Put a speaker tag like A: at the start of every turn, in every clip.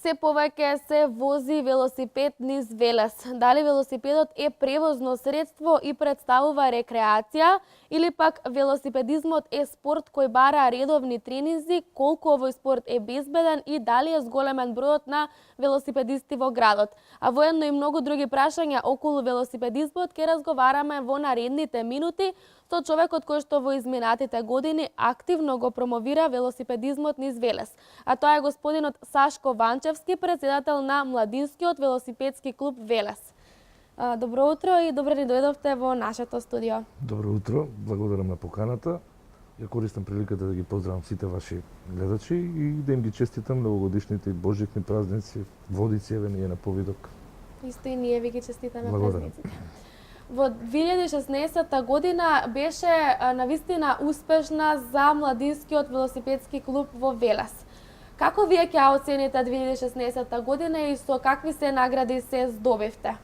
A: Се повеќе се вози велосипед низ Велес. Дали велосипедот е превозно средство и представува рекреација, или пак велосипедизмот е спорт кој бара редовни тренинзи, колку овој спорт е безбеден и дали е зголемен бројот на велосипедисти во градот. А воедно и многу други прашања околу велосипедизмот ќе разговараме во наредните минути со човекот кој што во изминатите години активно го промовира велосипедизмот низ Велес. А тоа е господинот Сашко Ванчевски, председател на Младинскиот велосипедски клуб Велес. Добро утро и добре ни дојдовте во нашето студио.
B: Добро утро, благодарам на поканата. Ја користам приликата да ги поздравам сите ваши гледачи и да им ги честитам новогодишните и божјични празници, водици еве ние на повидок.
A: Исто и ние ви ги честитаме
B: Благодарам.
A: празниците. Во 2016 година беше навистина успешна за Младинскиот велосипедски клуб во Велес. Како вие ќе оцените 2016 година и со какви се награди се здобивте?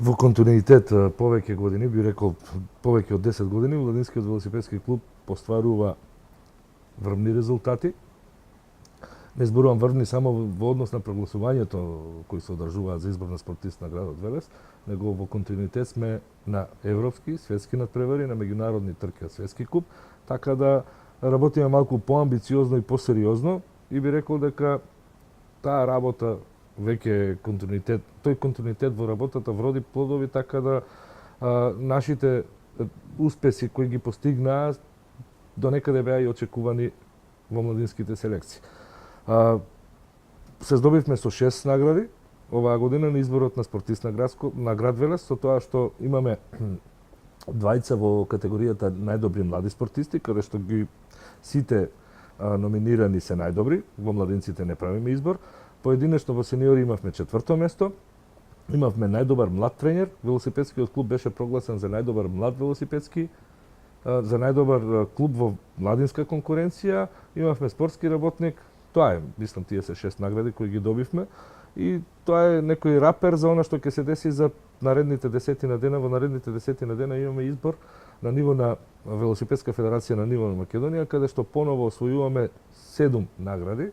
B: Во континуитет повеќе години, би рекол повеќе од 10 години, Младинскиот велосипедски клуб постварува врвни резултати. Не зборувам врвни само во однос на прогласувањето кои се одржуваат за избор на спортист на градот Велес, него во континуитет сме на европски, светски надпревари, на меѓународни трки од светски куп, така да работиме малку поамбициозно и посериозно и би рекол дека таа работа веќе е континуитет, тој континуитет во работата вроди плодови, така да нашите успеси кои ги постигнаа до некаде беа и очекувани во младинските селекции. Се здобивме со 6 награди оваа година на изборот на спортист на град Велес, со тоа што имаме двајца во категоријата најдобри млади спортисти, каде што ги сите номинирани се најдобри, во младинците не правиме избор. Поединечно во сениори имавме 4-то место, имавме најдобар млад тренер, велосипедскиот клуб беше прогласен за најдобар млад велосипедски, за најдобар клуб во младинска конкуренција, имавме спортски работник. Тоа е, мислам, тие се 6 награди кои ги добивме и тоа е некој рапер за она што ќе се деси за наредните 10 дена. Во наредните 10 дена имаме избор на ниво на Велосипедска федерација на ниво на Македонија, каде што поново освојуваме 7 награди.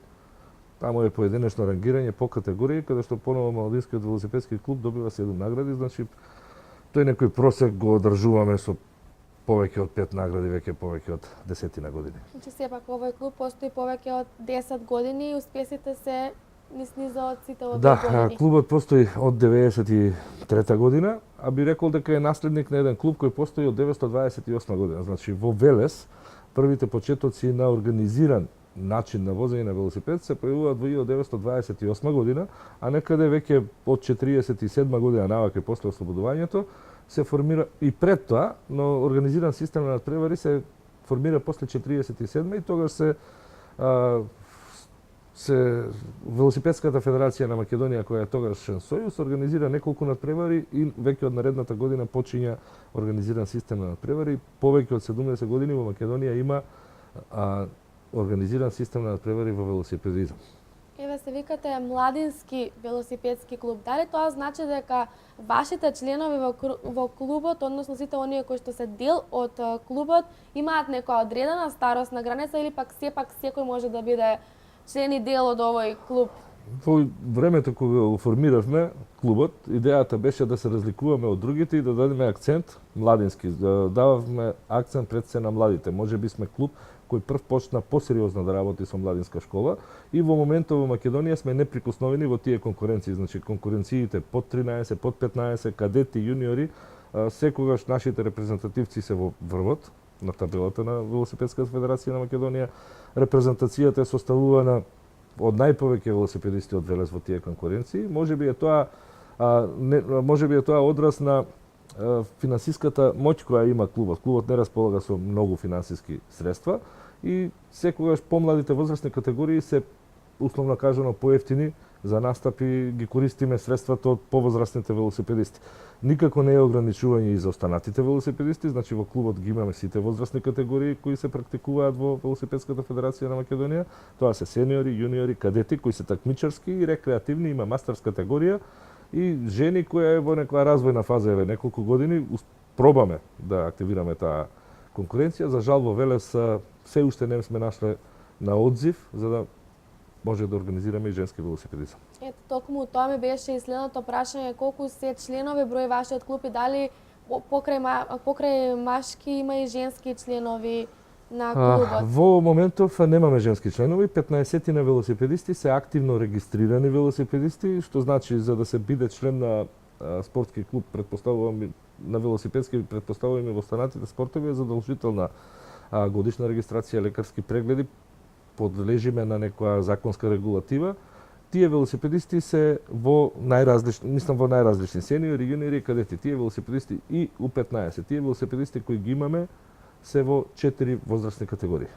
B: Таму е поединечно рангирање по категории, каде што поново Младинскиот велосипедски клуб добива 7 награди, значи тој некој просек го одржуваме со повеќе од 5 награди, веќе повеќе од 10 години.
A: Значи сепак овој клуб постои повеќе од 10 години и успесите се низо од сите овие години.
B: Да, клубот постои од 93 година, а би рекол дека е наследник на еден клуб кој постои од 928 година. Значи во Велес првите почетоци на организиран начин на возење на велосипед се појавуваат во 1928 година, а некаде веќе од 47 година наваке после ослободувањето се формира и пред тоа, но организиран систем на надпревари се формира после 47 и тогаш се Велосипедската федерација на Македонија, која е тогашен сојуз, организира неколку надпревари и веќе од наредната година почиња организиран систем на надпревари. Повеќе од 70 години во Македонија има организиран систем на надпревари во велосипедизам.
A: Еве се викате Младински велосипедски клуб. Дали тоа значи дека вашите членови во клубот, односно сите оние кои што се дел од клубот, имаат некоја одредена старосна граница или пак сепак секој може да биде член и дел од овој клуб?
B: Во времето кога го формиравме клубот, идејата беше да се разликуваме од другите и да дадеме акцент младински. Да дававме акцент пред се на младите. Можеби сме клуб кој прв почна посериозно да работи со младинска школа и во моментот во Македонија сме неприкосновени во тие конкуренции, значи конкуренциите под 13, под 15, кадети, јуниори, секогаш нашите репрезентативци се во врвот на табелата на Велосипедската федерација на Македонија. Репрезентацијата е составувана од најповеќе велосипедисти од Велес во тие конкуренции. Можеби е тоа одраз на финансиската моќ која има клубот. Клубот не располага со многу финансиски средства и секогаш помладите возрастни категории се условно кажано поевтини за настапи, ги користиме средствата од повозрастните велосипедисти. Никако не е ограничување и за останатите велосипедисти, значи во клубот ги имаме сите возрастни категории кои се практикуваат во Велосипедската федерација на Македонија. Тоа се сениори, јуниори, кадети кои се такмичарски и рекреативни, има мастерс категорија и жени која е во некоја развојна фаза, еве неколку години пробаме да активираме таа конкуренција. За жал во Велес се уште не сме нашле на одзив за да може да организираме и женски велосипедизам.
A: Ето, токму тоа ми беше и следното прашање, колку се членови број вашиот клуб и дали покрај машки има и женски членови на клубот?
B: Во моментов немаме женски членови, 15 на велосипедисти се активно регистрирани велосипедисти, што значи за да се биде член на спортски клуб, предпоставувам на велосипедски, предпоставувам и во останатите спортови е задолжителна годишна регистрација, лекарски прегледи, подлежиме на некоја законска регулатива. Тие велосипедисти се во најразлични сениори, јуниори и кадети. Тие велосипедисти и U15. Тие велосипедисти кои ги имаме се во 4 возрастни категории.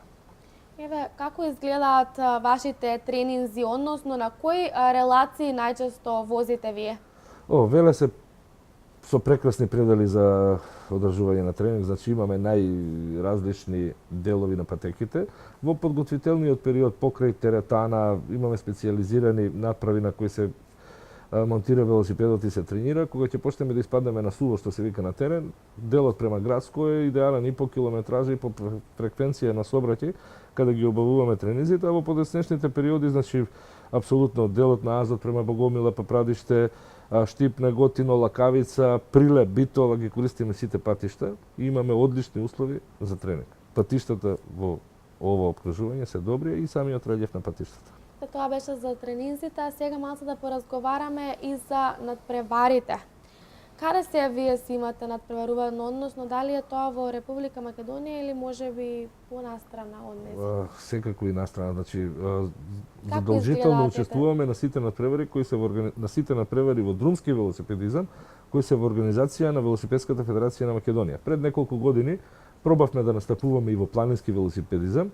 A: Еве, како изгледаат вашите тренинзи, односно на кои релации најчесто возите вие?
B: Веле се со прекрасни предели за одржување на тренинг, значи имаме најразлични делови на патеките. Во подготвителниот период покрај теретана имаме специјализирани направи на кои се монтира велосипедот и се тренира. Кога ќе почнеме да испаднеме на суво, што се вика на терен, делот према градско е идеален и по километража и по фреквенција на сообраќај, каде ги обавуваме тренизите, а во подеснешните периоди, значи, апсолутно делот на Азот према Богомила, Папрадиште, Штип, Неготино, Лакавица, Прилеп, Битола, ги користиме сите патишта и имаме одлични услови за тренинг. Патиштата во ова обкружување се добри и самиот релјеф на патиштата.
A: Тоа беше за тренинзите, а сега малку да поразговараме и за надпреварите. Каде се вие си имате надпреварување, односно дали е тоа во Република Македонија или можеби понастрана од неја?
B: Секако и настрана, значи задолжително учествуваме на сите надпревари кои се на сите надпревари во друмски велосипедизам кои се во организација на Велосипедската федерација на Македонија. Пред неколку години пробавме да настапуваме и во планински велосипедизам.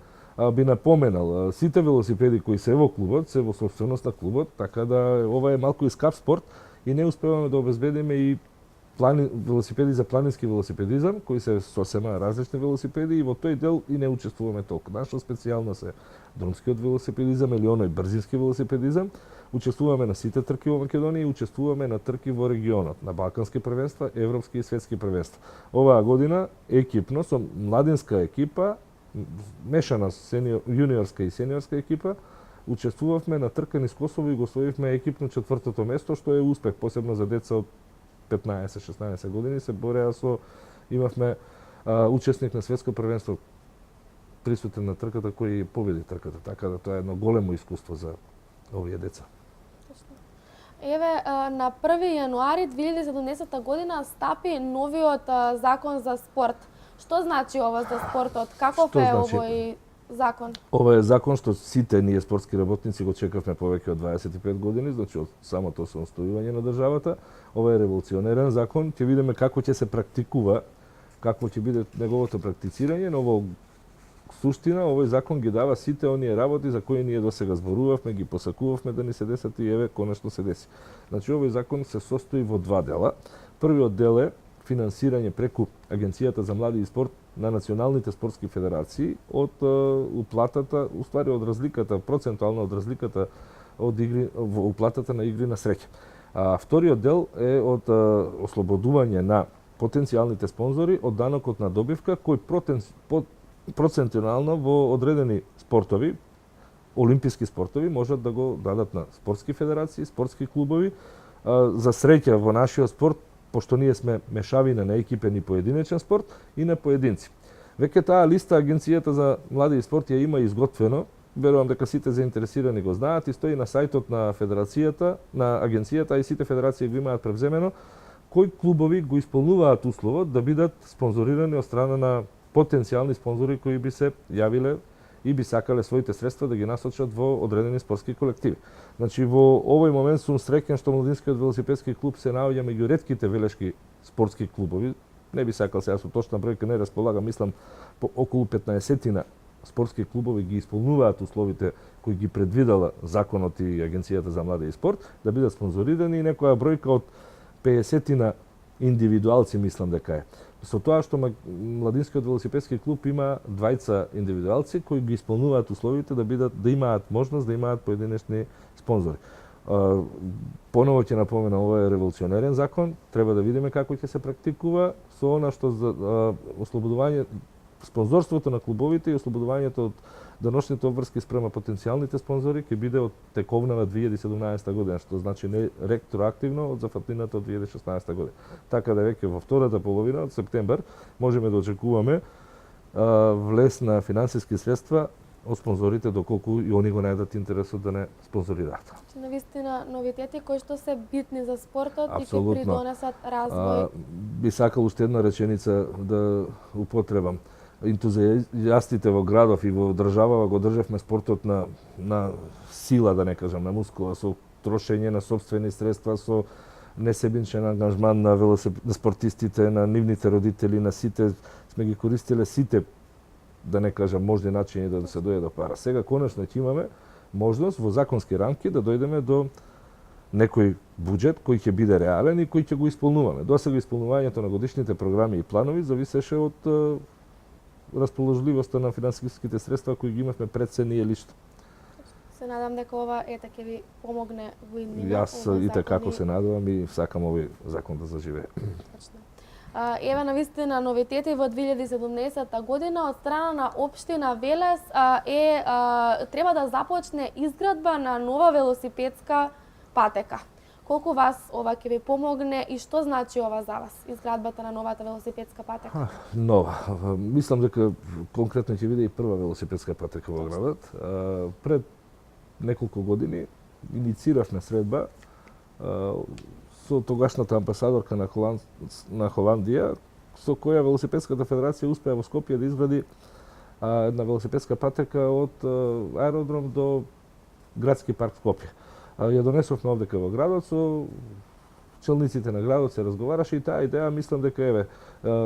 B: Би напоменал, сите велосипеди кои се во клубот, се во собственост на клубот, така да ова е малку и скап спорт и не успеваме да обезбедиме и велосипеди за планински велосипедизам, кои се сосема различни велосипеди и во тој дел и не учествуваме толку. Наша специјалност е друмскиот велосипедизам или оној брзински велосипедизам. Учествуваме на сите трки во Македонија и учествуваме на трки во регионот, на балкански првенства, европски и светски првенства. Оваа година екипно со младинска екипа, мешана јуниорска и сениорска екипа, учествувавме на трка низ Косово и го освоивме екипно 4-то место, што е успех, посебно за деца од 15-16 години се бореа имавме учесник на светско првенство присутен на трката кој победи трката, така да тоа е едно големо искуство за овие деца.
A: Еве, на 1 јануари 2017 година стапи новиот закон за спорт. Што значи ова за спортот? Каков е овој закон?
B: Ова е закон што сите ние спортски работници го чекавме повеќе од 25 години, значи од самото самостојување на државата. Ова е револуционерен закон, ќе видиме како ќе се практикува, какво ќе биде неговото практицирање, но во суштина овој закон ги дава сите оние работи за кои ние досега зборувавме, ги посакувавме да ни се десат и еве конечно се деси. Значи овој закон се состои во два дела. Првиот дел е финансирање преку Агенцијата за млади и спорт на националните спортски федерации од уплатата, уствари од разликата, процентуално од разликата од игри во уплатата на игри на среќа. Вториот дел е од ослободување на потенцијалните спонзори од данокот на добивка кој процентуално во одредени спортови, олимписки спортови, можат да го дадат на спортски федерации, спортски клубови. За среќа во нашиот спорт, пошто ние сме мешавина на екипен и поединечен спорт и на поединци. Веќе таа листа Агенцијата за млади и спорт ја има изготвено, верувам дека сите заинтересирани го знаат и стои на сајтот на федерацијата, на агенцијата и сите федерации го имаат превземено, кои клубови го исполнуваат условот да бидат спонзорирани од страна на потенцијални спонзори кои би се јавиле и би сакале своите средства да ги насочат во одредени спортски колективи. Значи во овој момент сум среќен што Младинскиот велосипедски клуб се наоѓа меѓу ретките велешки спортски клубови. Не би сакал сега со точна бројка не располагам, мислам по околу 15 спортски клубови ги исполнуваат условите кои ги предвидела законот и Агенцијата за млади и спорт да бидат спонзорирани и некоја бројка од 50 индивидуалци мислам дека е. Со тоа што Младинскиот велосипедски клуб има двајца индивидуалци кои ги исполнуваат условите да имаат можност да имаат поединечни спонзори. Поново ќе напоменам, ова е револуционерен закон, треба да видиме како ќе се практикува со она што за ослободување спонзорството на клубовите и ослободувањето од даношните обврски спрема потенцијалните спонзори ќе биде од тековна на 2017 година, што значи не ретроактивно од зафатнината од 2016 година. Така да веќе во втората половина од септембар можеме да очекуваме влез на финансиски средства од спонзорите доколку и они го најдат интересот да не спонзорираат.
A: Навистина новитети кои што се битни за спортот и ќе
B: Апсолутно.
A: придонесат развој.
B: Би сакал уште една реченица да употребам. Ентузијастите во градов и во државава го државме спортот на сила, да не кажам, на мускула, со трошење на собствени средства, со несебичен ангажман на на спортистите, на нивните родители, на сите, сме ги користиле сите, да не кажам, можни начини да се дојде до пара. Сега конечно ќе имаме можност во законски рамки да дојдеме до некој буџет кој ќе биде реален и кој ќе го исполнуваме. Досега исполнувањето на годишните програми и планови зависеше од расположливоста на финансиските средства кои ги имавме пред се ние лично.
A: Се надам дека ова ќе ви помогне во иднина.
B: Јас и како се надевам и сакам овој закон да заживее.
A: Точно. Еве навистина новитети во 2017 година од страна на општина Велес треба да започне изградба на нова велосипедска патека. Колку вас ова ќе ви помогне и што значи ова за вас, изградбата на новата велосипедска патека?
B: Нова. Мислам дека конкретно ќе биде и прва велосипедска патека во градот. Пред неколку години иницииравме средба со тогашната амбасадорка на Холандија, со која Велосипедската федерација успеа во Скопје да изгради една велосипедска патека од аеродром до градски парк Скопје. Ја донесовме овдека во градот, со челниците на градот се разговараше и таа идеја, мислам дека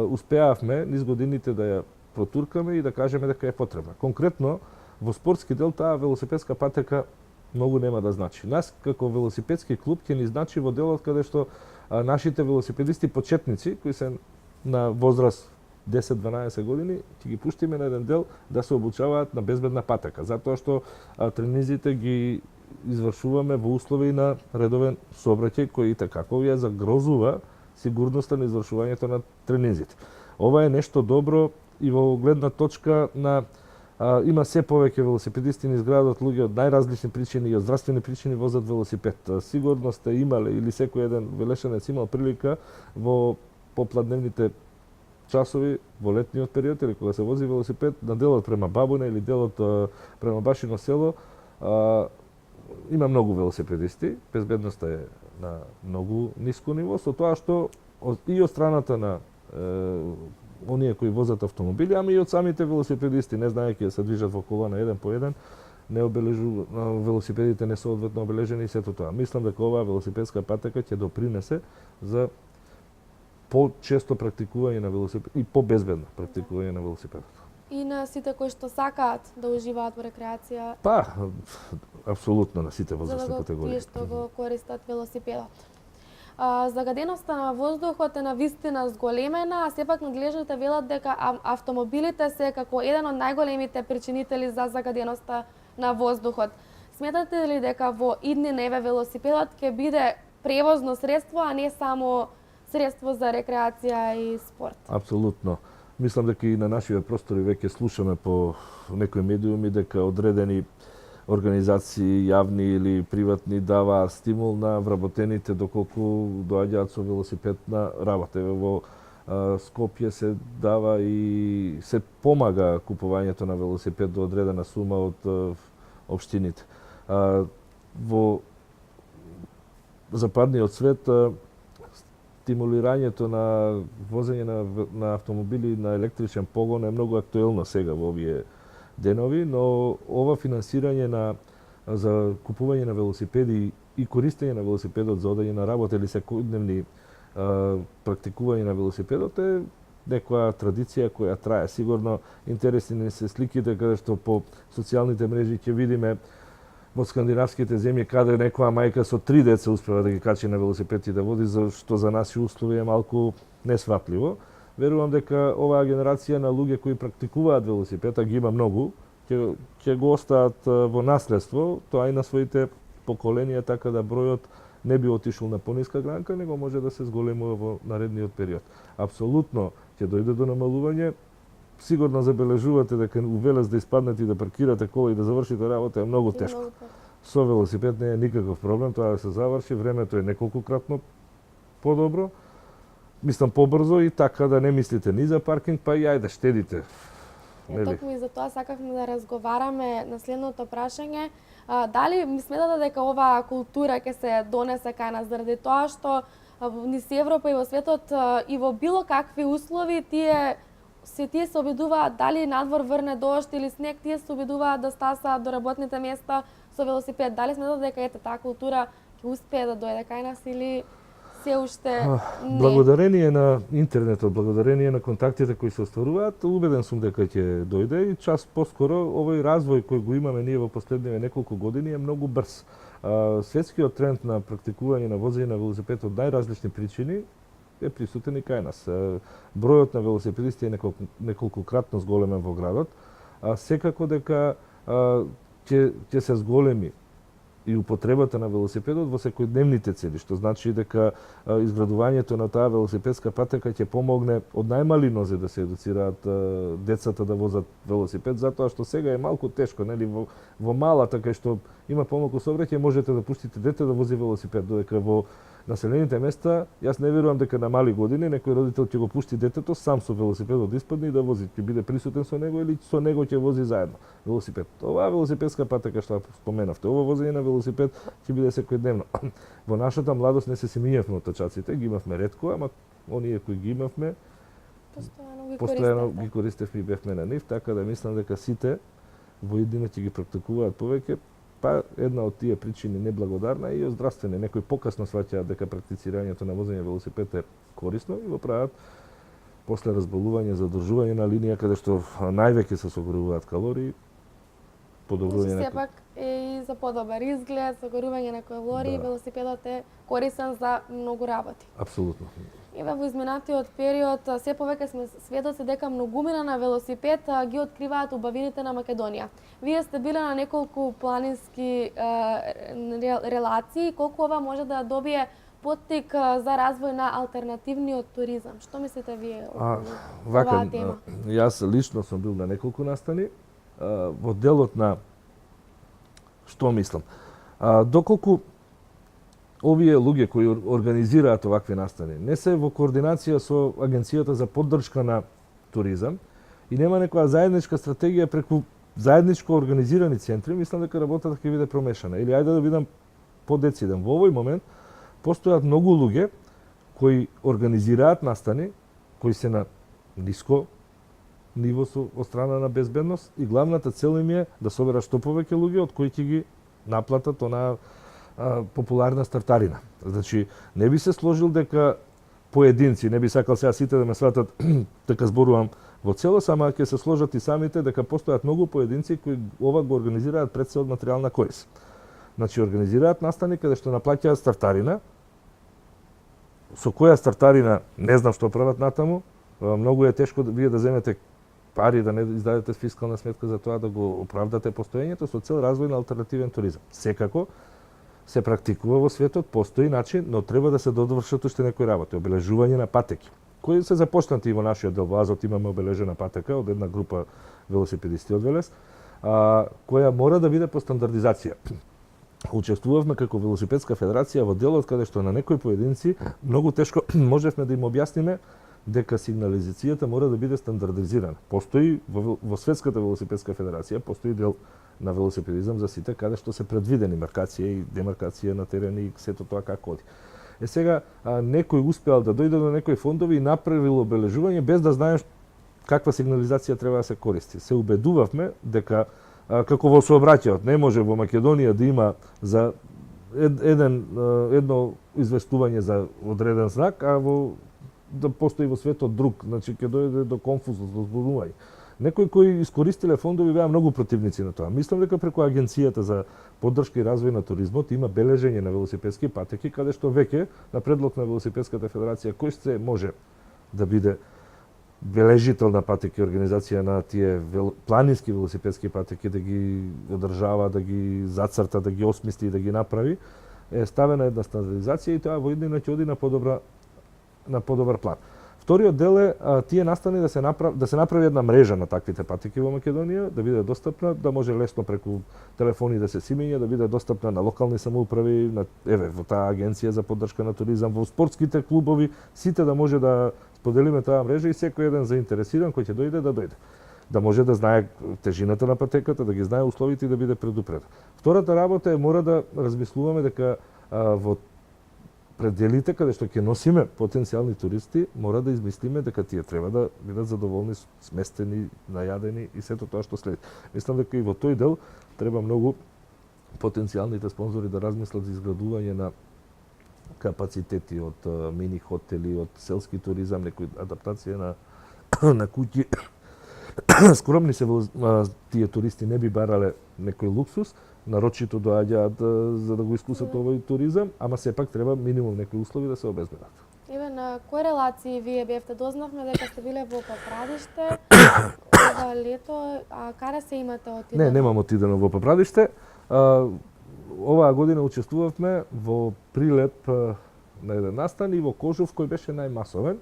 B: успеавме низ годините да ја протуркаме и да кажеме дека е потребна. Конкретно, во спортски дел таа велосипедска патека многу нема да значи. Нас како велосипедски клуб ќе ни значи во делот каде што нашите велосипедисти почетници кои се на возраст 10-12 години ќе ги пуштиме на еден дел да се обучаваат на безбедна патека, затоа што тренизите ги извршуваме во услови на редовен сообраќај кој и како ја загрозува сигурноста на извршувањето на тренизите. Ова е нешто добро и во гледна точка на има се повеќе велосипедисти низ градот, луѓе од најразлични причини и од здравствени причини возат велосипед. Сигурно сте имале или секој еден велешанец имал прилика во попладневните часови во летниот период или кога се вози велосипед на делот према Бабуна или делот према Башино село, има многу велосипедисти, безбедноста е на многу ниско ниво, со тоа што и од страната на оние кои возат автомобили, ами и од самите велосипедисти, не знаејќи да се движат во колона еден по еден, велосипедите не се одветно обележени и сето тоа. Мислам дека оваа велосипедска патека ќе допринесе за по-често практикување на велосипед и по-безбедно практикување на велосипедот.
A: И на сите кои што сакаат да уживаат во рекреација.
B: Апсолутно на сите возрастни категории.
A: Тие што го користат велосипедот. Загаденоста на воздухот е навистина зголемена, а сепак надлежните велат дека автомобилите се како еден од најголемите причинители за загаденоста на воздухот. Сметате ли дека во иднина еве велосипедот ќе биде превозно средство, а не само средство за рекреација и спорт?
B: Апсолутно. Мислам дека и на нашиве простори веќе слушаме по некои медиуми дека одредени организации, јавни или приватни, даваат стимул на вработените доколку доаѓаат со велосипед на работа. Во Скопје се дава и се помага купувањето на велосипед до одредена сума од општините. Во западниот свет стимулирањето на возење на автомобили на електричен погон е многу актуелно сега во овие денови, но ова финансирање за купување на велосипеди и користење на велосипедот за одење на работа или секојдневни практикување на велосипедот е некоја традиција која трае. Сигурно интересни се сликите каде што по социјалните мрежи ќе видиме во скандинавските земји каде некоја мајка со 3 деца успева да ги качи на велосипед и да води, што за наши услови е малку несватливо. Верувам дека оваа генерација на луѓе кои практикуваат велосипед, а ги има многу, ќе го остаат во наследство, тоа и на своите поколенија, така да бројот не би отишол на пониска гранка, него може да се зголемува во наредниот период. Апсолутно ќе дојде до намалување сигурно забележувате дека у Велес да испаднете и да паркирате кола и да завршите работа е многу тешко. Со велосипед не е никаков проблем, тоа да се заврши, времето е неколкократно подобро, мислам побрзо и така да не мислите ни за паркинг, па и ајде штедите.
A: Токму и за тоа сакавме да разговараме на следното прашање. Дали ми сметате дека оваа култура ќе се донесе кај нас заради тоа што низ Европа и во светот и во било какви услови тие се обидуваат дали надвор врне дожд или снег, тие се обидуваат да стасаат до работните места со велосипед. Дали сметате дека ете таа култура ќе успее да дојде кај нас или се уште не?
B: Благодарение на интернетот, благодарение на контактите кои се остваруваат, убеден сум дека ќе дојде и час поскоро овој развој кој го имаме ние во последниве неколку години е многу брз. Светскиот тренд на практикување на возење на велосипед од најразлични причини е присутен и кај нас. Бројот на велосипедисти е неколкократно зголемен во градот, секако дека ќе се зголеми и употребата на велосипедот во секојдневните цели, што значи дека изградувањето на таа велосипедска патека ќе помогне од најмали нозе да се едуцираат децата да возат велосипед, затоа што сега е малку тешко, нели, во малата кај што има помалку сообраќај можете да пуштите дете да вози велосипед, додека во населените места, јас не верувам дека на мали години некој родител ќе го пушти детето сам со велосипедот да испадне и да вози, ќе биде присутен со него или со него ќе вози заедно велосипед. Оваа велосипедска патека што споменавте, ова возење на велосипед ќе биде секојдневно. Во нашата младост не се семињавме моточаците, ги имавме ретко, ама оние кои ги имавме постојано ги користевме и бевме на нив, така да мислам дека сите во иднина ќе ги практикуваат повеќе. Па една од тие причини неблагодарна и здравствени. Некои покасно сваќаат дека практицирањето на возење велосипед е корисно и го прават после разболување, задржување на линија каде што највеќе се согоруваат калории, подобрување на
A: сепак е и за подобар изглед, согорување на калории, велосипедот е корисен за многу работи.
B: Апсолутно.
A: Еве во изминатиот период се повеќе сме сведоци дека многумина на велосипед ги откриваат убавините на Македонија. Вие сте биле на неколку планински релации, колку ова може да добие поттик за развој на алтернативниот туризам? Што мислите вие о оваа тема?
B: Јас лично сум бил на неколку настани. Во делот на што мислам? Доколку овие луѓе кои организираат овакви настани не се во координација со Агенцијата за поддршка на туризам и нема некоја заедничка стратегија преку заедничко организирани центри, мислам дека работата ќе биде промешана. Или ајде да бидам подециден. Во овој момент постојат многу луѓе кои организираат настани, кои се на ниско ниво од страна на безбедност и главната цел им е да соберат што повеќе луѓе од кои ќе ги наплатат онаа популарна стартарина. Значи, не би се сложил дека поединци, не би сакал сега сите да ме сватат дека зборувам во целост, ама ќе се сложат и самите дека постојат многу поединци кои ова го организираат пред се од материјална корист. Значи, организираат настани каде што наплаќаат стартарина, со која стартарина не знам што прават натаму, многу е тешко вие да земете пари, да не издадете фискална сметка за тоа да го оправдате постоењето со цел развој на алтернативен туризам. Секако, се практикува во светот, постои начин, но треба да се додвршат уште некои работи. Обележување на патеки, кои се започнати и во нашиот дел во Азот имаме обележена патека од една група велосипедисти од Велес, која мора да биде по стандардизација. Учествувавме како Велосипедска федерација во делот каде што на некои поединци многу тешко можевме да им објасниме дека сигнализацијата мора да биде стандардизирана. Постои во Светската велосипедска федерација, постои дел на велосипедизам за сите, каде што се предвидени маркација и демаркација на терен и сето тоа како оди. Сега, некој успеал да дојде до некои фондови и направил обележување без да знаеш каква сигнализација треба да се користи. Се убедувавме дека како во сообраќајот не може во Македонија да има за едно известување за одреден знак, а да постои во светот друг, значи ќе дојде до конфузност, до збунување. Некои кои искористиле фондови беа многу противници на тоа. Мислам дека преку Агенцијата за поддршка и развој на туризмот има бележење на велосипедски патеки, каде што веќе на предлог на Велосипедската федерација кој се може да биде бележител на патеки, организација на тие планински велосипедски патеки, да ги одржава, да ги зацрта, да ги осмисли и да ги направи, е ставена една стандардизација и тоа во иднина ќе оди на подобар план. Вториот дел е тие настани да се направи една мрежа на таквите патеки во Македонија, да биде достапна, да може лесно преку телефони да се симења, да биде достапна на локални самоуправи, на во таа агенција за поддршка на туризам, во спортските клубови, сите да може да споделиме таа мрежа и секој еден заинтересиран кој ќе дојде да дојде. Да може да знае тежината на патеката, да ги знае условите и да биде предупреден. Втората работа е мора да размислуваме дека во пределите каде што ќе носиме потенцијални туристи, мора да измислиме дека тие треба да бидат задоволни, сместени, најадени и сето тоа што следи. Мислам дека и во тој дел треба многу потенцијалните спонзори да размислат за изградување на капацитети од мини хотели, од селски туризам, некои адаптација на куќи. Скромни се тие туристи не би барале некој луксус, нарочито доаѓаат за да го искусат овој туризам, ама сепак треба минимум некои услови да се обезбедат.
A: Еве на кои релации вие бевте? Дознавме дека сте биле во Папрадиште ова лето, а каде се имате отидено?
B: Не, немам отидено во Папрадиште. Оваа година учествувавме во Прилеп на еден настан и во Кожув кој беше најмасовен.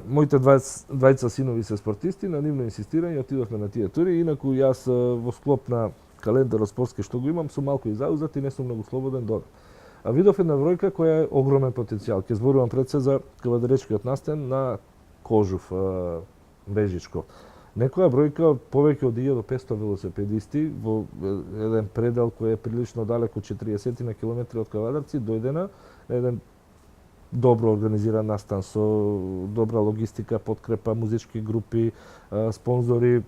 B: Моите двајца синови се спортисти, на нивно инсистирање отидовме на тие тури, инаку јас во склоп на календарот спортски што го имам, сум малку и заузат и не сум многу слободен до. А видов една бројка која е огромен потенцијал. Ќе зборувам пред се за кавадаречкиот настан на Кожув, Бежичко. Некоја бројка повеќе од 1500 велосипедисти во еден предел кој е прилично далеко, 40 на километри од Кавадарци, дојдена на еден добро организиран настан со добра логистика, подкрепа, музички групи, спонзори,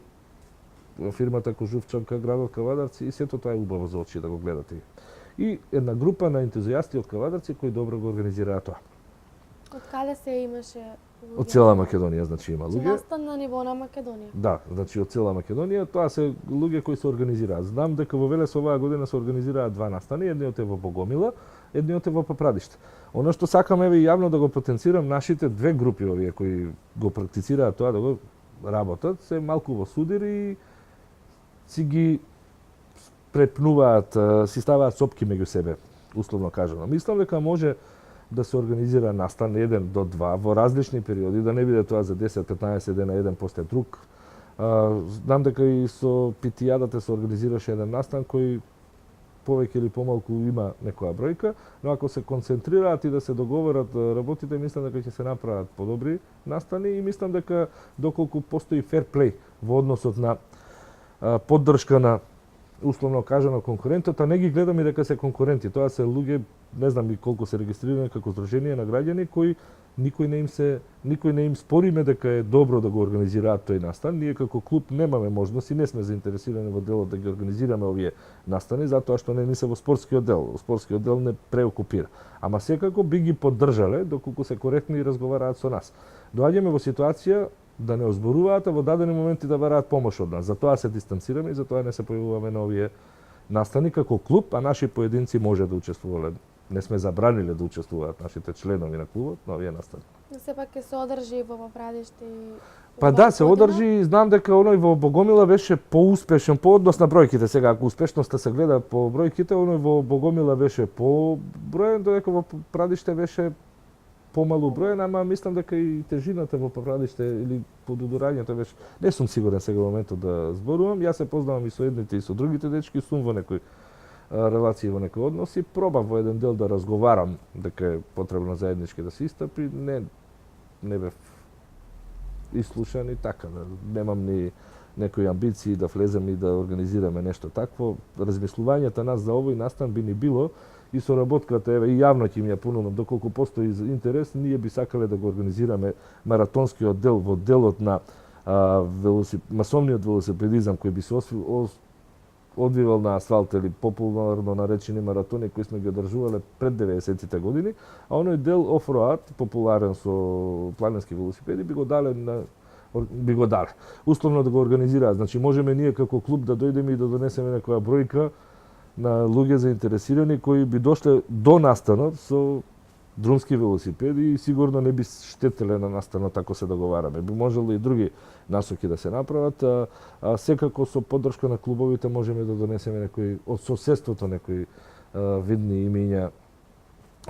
B: фирмата Кожувчанка, градот Кавадарци и сето тоа е убаво за очи да го гледате. И една група на ентузијасти од Кавадарци кои добро го организираа тоа.
A: Од каде се имаше луѓе?
B: Од цела Македонија, значи има луѓе.
A: Настан на ниво на Македонија?
B: Да, значи од цела Македонија, тоа се луѓе кои се организираат. Знам дека во Велес оваа година се организираат два настани, едниот е во Богомила, едниот е во Папрадиште. Оно што сакам еве јавно да го потенцирам, нашите две групи овие кои го практицираат тоа да го работат, се малку во судир и си ги препнуваат, си ставаат сопки меѓу себе, условно кажано. Мислам дека може да се организира настан 1 до 2 во различни периоди, да не биде тоа за 10-15 дена еден после друг. Знам дека и со Питијадата се организираше еден настан кој повеќе или помалку има некоја бројка, но ако се концентрираат и да се договорат работите, мислам дека ќе се направат подобри настани и мислам дека доколку постои фер плей во односот на поддршка на условно кажано конкурентот, а не ги гледам и дека се конкуренти. Тоа се луѓе, не знам и колку се регистрирани како здружение на граѓани кои никој не им спориме дека е добро да го организираат тој настан. Ние како клуб немаме можност и не сме заинтересирани во делот да ги организираме овие настани, затоа што не се во спортскиот дел. Спортскиот дел не преокупира. Ама секако би ги поддржале доколку се коректни и разговараат со нас. Доаѓаме во ситуација да не озборуваат, а во дадени моменти да бараат помош од нас. Затоа се дистанцираме и затоа не се појавуваме на овие настани како клуб, а наши поединци може да учествувале. Не сме забраниле да учествуваат нашите членови на клубот на овие настани.
A: Но сепак ќе се одржи во Папрадиште и
B: Па да, се одржи, знам дека оној во Богомила беше поуспешен по однос на бројките. Сега ако успешноста се гледа по бројките, оној во Богомила беше поброен, додека во Папрадиште беше помалу броен, ама мислам дека и тежината во Папрадиште или подудорањето беше. Не сум сигурен сега во моментот да зборувам. Јас се познавам и со едните и со другите дечки, сум во некој релации, во некој однос и пробав во еден дел да разговарам дека е потребно заеднички да се истапи. Не бев ислушан и така. Немам ни некои амбиции да влезем и да организираме нешто такво. Размислувањето нас за овој настан би ни било и соработката, еве, и јавно ќе ми ја понудам, доколку постои интерес, ние би сакале да го организираме маратонскиот дел во делот на масовниот велосипедизам кој би се одвивал на асфалт или популарно наречени маратони кои сме ги одржувале пред 90-тите години, а оној дел офроад, популарен со планински велосипеди, би го дале. Условно да го организираат. Значи можеме ние како клуб да дојдеме и да донесеме некоја бројка на луѓе заинтересирани кои би дошле до настанот со друмски велосипеди и сигурно не би штетеле на настанот ако се договараме. Би можело и други насоки да се направат, а секако со поддршка на клубовите можеме да донесеме некои од соседството некои видни имиња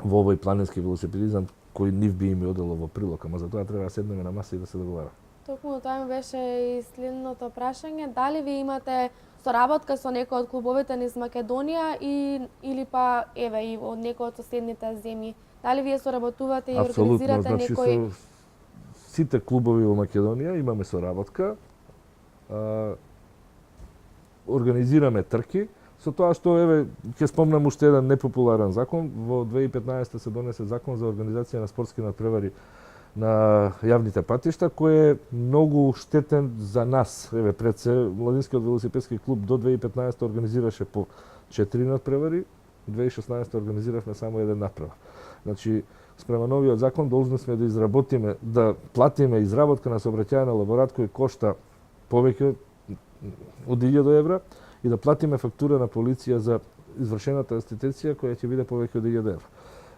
B: во овој планински велосипедизам кој нив би им одело во прилог, ама за тоа треба да седнеме на маса и да се договараме.
A: Токму тоа ми беше и следното прашање. Дали ви имате соработка со некој од клубовите низ Македонија или па еве и од некој од соседните земји? Дали вие соработувате и организирате
B: значи,
A: некој
B: со сите клубови во Македонија имаме соработка. Организираме трки, со тоа што еве ќе спомнам уште еден непопуларен закон. Во 2015 се донесе закон за организација на спортски надпревари на јавните патишта, кој е многу штетен за нас. Еве пред се младинскиот велосипедски клуб до 2015 организираше по 4 надпревари, 2016 организиравме само еден надпревар. Значи, спрема новиот закон должни сме да изработиме, да платиме изработка на сообраќајен елаборат кој кошта повеќе од 1000 евра и да платиме фактура на полиција за извршената естетиција која ќе биде повеќе од 1000 евра.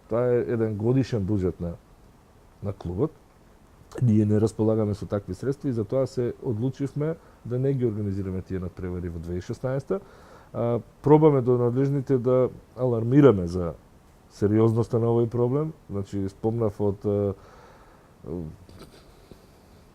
B: Тоа е еден годишен буџет на клубот. Ние не располагаме со такви средства и затоа се одлучивме да не ги организираме тие надпревари во 2016. Пробаме до надлежните да алармираме за сериозноста на овој проблем. Значи, спомнав од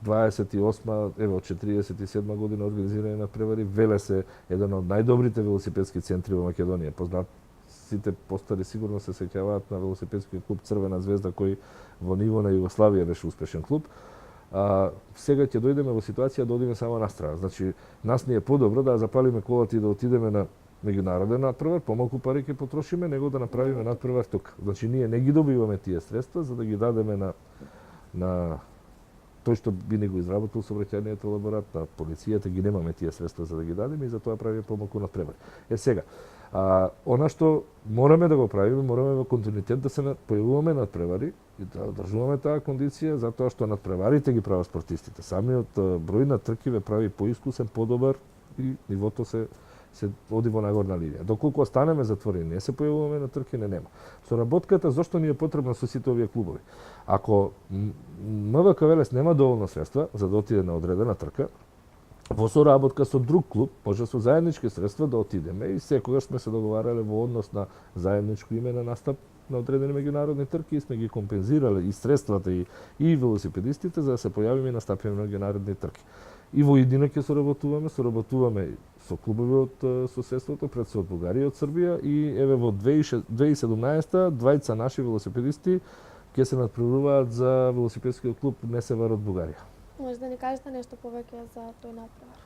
B: 28, еве од 47 година организирање на превари, Велес е еден од најдобрите велосипедски центри во Македонија. Познат сите постари сигурно се сеќаваат на велосипедскиот клуб Црвена звезда кој во ниво на Југославија беше успешен клуб. Сега ќе дојдеме во ситуација да одиме само на страна. Значи, нас ни е подобро да запалиме колата и да отидеме на меѓународен надпревар, помалку пари ќе потрошиме, него да направиме надпревар тука. Значи, ние не ги добиваме тие средства за да ги дадеме на тој што би ни го изработил сообраќајниот елаборат, на полицијата ги немаме тие средства за да ги дадеме и затоа правиме помалку надпревари. Сега, она што мораме да го правиме, мораме во континуитет да се појавуваме надпревари и да одржуваме таа кондиција, затоа што надпреварите ги прават спортистите. Самиот број на трки ве прави поискусен, подобар и нивото се оди во нагорна линија. Доколку останеме затворени, не се појавуваме на трки, нема. Соработката зошто ни е потребна со сите овие клубови? Ако МВК Велес нема доволно средства за да отиде на одредена трка, во соработка со друг клуб, може со заеднички средства да отидеме и секогаш сме се договарале во однос на заедничко име на настап на одредени меѓународни трки и сме ги компензирале и средствата и велосипедистите за да се појавиме и настапиме на меѓународни трки. И во едино ќе соработуваме со клубови од соседството, пред се од Бугарија и од Србија и еве во 2017 двајца наши велосипедисти ќе се надпреваруваат за велосипедскиот клуб Несевар од Бугарија.
A: Може да ни кажете нешто повеќе за тој надпревар?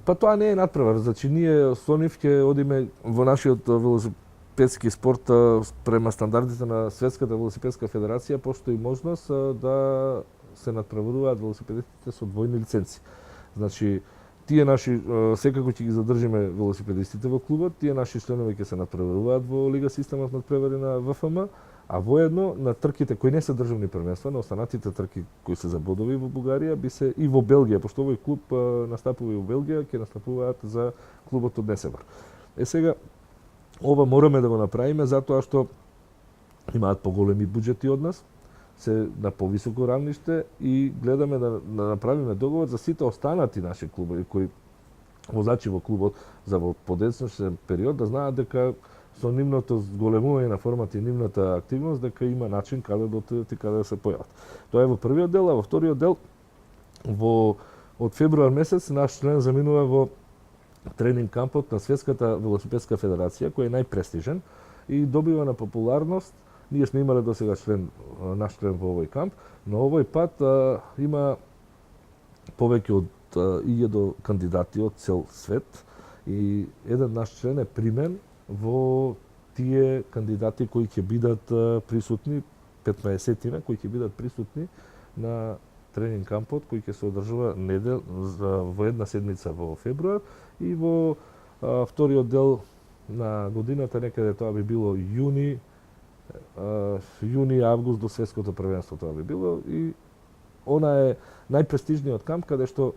B: Па тоа не е надпревар, значи ние со нив ќе одиме во нашиот велосипедски спорт према стандардите на Светската велосипедска федерација, постои можност да се надпреваруваат велосипедистите со двојни лиценци. Значи, тие наши, секако ќе ги задржиме велосипедистите во клубот, тие наши членови ќе се надпреваруваат во Лига системот надпревари на ВФМ, а воедно на трките кои не се државни првенства, на останатите трки кои се за бодови во Бугарија, би се и во Белгија, пошто овој клуб настапува и во Белгија, ќе настапуваат за клубот од Несебар. Сега, ова мораме да го направиме затоа што имаат поголеми буџети од нас, се на повисоко равниште и гледаме да направиме договор за сите останати наши клубови кои возачи во клубот за во подесечен период да знаат дека со нивното зголемување на формата и нивната активност дека има начин каде да отидат и каде да се појават. Тоа е во првиот дел, а во вториот дел од февруар месец наш член заминува во тренинг кампот на Светската велосипедска федерација кој е најпрестижен и добива на популарност. Ние сме имале досега наш член во овој камп, но овој пат има повеќе од 1000 кандидати од цел свет и еден наш член е примен во тие кандидати кои ќе бидат присутни, 15-тина кои ќе бидат присутни на тренинг кампот кој ќе се одржува во една седмица во февруар и во вториот дел на годината, некаде тоа би било јуни, август до светското првенство тоа би било и она е најпрестижниот камп каде што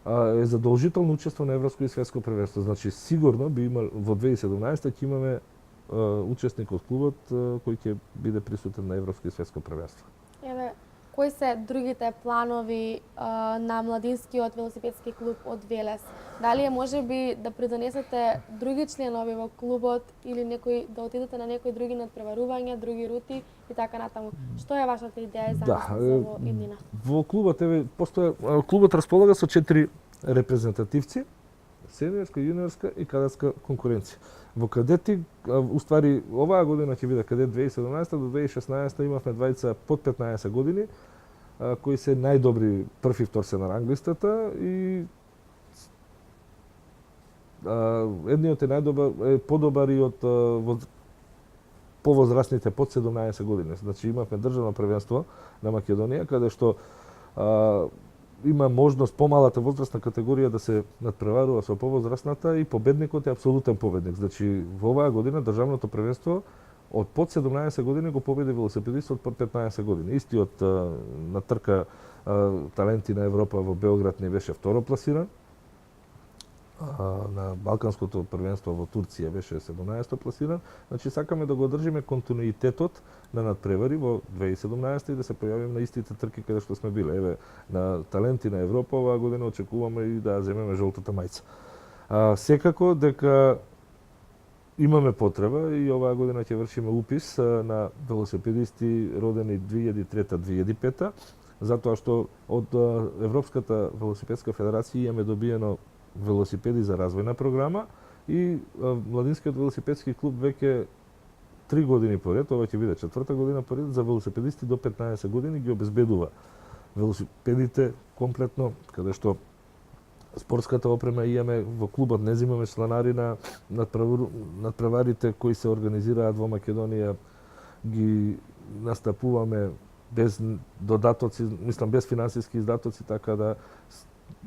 B: е задолжително учество на европско и светско првенство. Значи сигурно би имал во 2017 ќе имаме учесник од клубот кој ќе биде присутен на европско и светско првенство.
A: Еве, Кои се другите планови на младинскиот велосипедски клуб од Велес? Дали е можеби да придонесете други членови во клубот или да отидете на некои други надпреварувања, други рути и така натаму? Што е вашата идеја и замисла за во иднина?
B: Во клубот клубот располага со 4 репрезентативци, сениорска, јуниорска и кадетска конкуренција. Во кадети, уствари, оваа година ќе биде кадет 2017 до 2016 имавме двајца под 15 години, кои се најдобри прв и втор се на ранглистата и едниот е најдобар, подобар и од повозрастните под 17 години. Значи имавме државно првенство на Македонија, каде што има можност помалата возрастна категорија да се надпреварува со повозрастната и победникот е апсолутен победник. Значи во оваа година државното првенство од под 17 години го победи велосипедист од под 15 години. Истиот на трка Таленти на Европа во Белград не беше второ пласиран. На Балканското првенство во Турција беше 17 пласиран. Значи сакаме да го одржиме континуитетот на надпревари во 2017 и да се појавиме на истите трки каде што сме биле. Еве на Таленти на Европа оваа година очекуваме и да земеме жолтата мајца. Секако дека имаме потреба и оваа година ќе вршиме упис на велосипедисти родени 2003-2005, затоа што од Европската велосипедска федерација имаме добиено велосипеди за развојна програма и младинскиот велосипедски клуб веќе 3 години поред, ова ќе биде 4-та година поред, за велосипедисти до 15 години ги обезбедува велосипедите комплетно, каде што спортската опрема имаме во клубот, не земаме чланарина, надпреварите кои се организираат во Македонија ги настапуваме без додатоци, мислам без финансиски издатоци, така да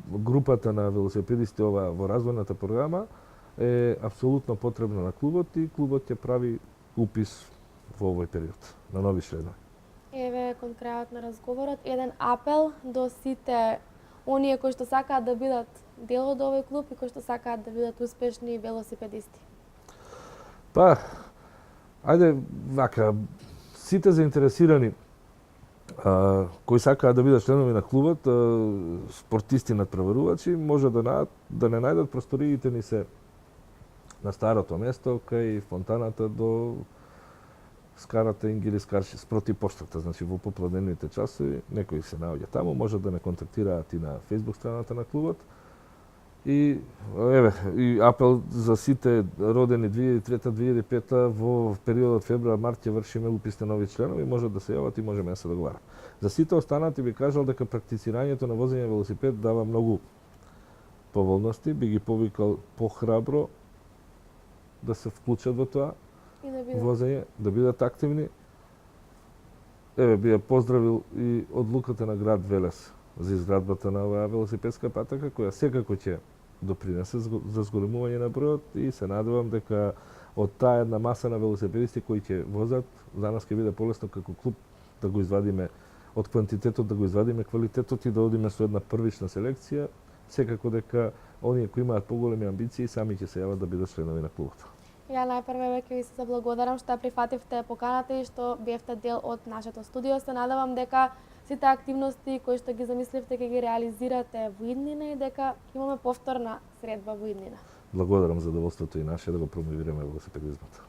B: групата на велосипедисти ова во развојната програма е апсолутно потребна на клубот и клубот ќе прави упис во овој период на нови членови.
A: Еве кон крајот на разговорот еден апел до сите оние кои што сакаат да бидат дел од овој клуб и кои што сакаат да бидат успешни велосипедисти.
B: Па, ајде вака, сите заинтересирани кои сакаат да бидат членови на клубот, спортисти надпреварувачи, може да не најдат просториите ни се на старото место, кај фонтаната до скарата Ингили Скарши спроти поштата, значи во попладневните часови, некои се наоѓа таму, може да не контактираат и на Facebook страната на клубот. И еве, и апел за сите родени 2003-2005 во периодот февруар-март ќе вршиме упис на нови членови, може да се јават и можеме да се договараме. За сите останати би кажал дека практицирањето на возење велосипед дава многу поволности, би ги повикал похрабро да се вклучат во тоа возење, да бидат активни. Еве, би ја поздравил и одлуката на град Велес за изградбата на оваа велосипедска патека, која секако ќе допринесе за зголемување на бројот и се надевам дека од таа една маса на велосипедисти кои ќе возат, за нас ќе биде полесно како клуб да го извадиме од квантитетот, да го извадиме квалитетот и да одиме со една првична селекција, секако дека оние кои имаат поголеми амбиции сами ќе се јават да бидат членови на клубот.
A: Ја најпрво веќе ви се заблагодарам што прифативте поканата и што бевте дел од нашето студио. Се надевам дека сите активности кои што ги замисливте ќе ги реализирате во иднина и дека имаме повторна средба во иднина.
B: Благодарам за задоволството и наше да го промовираме велосипедизмот.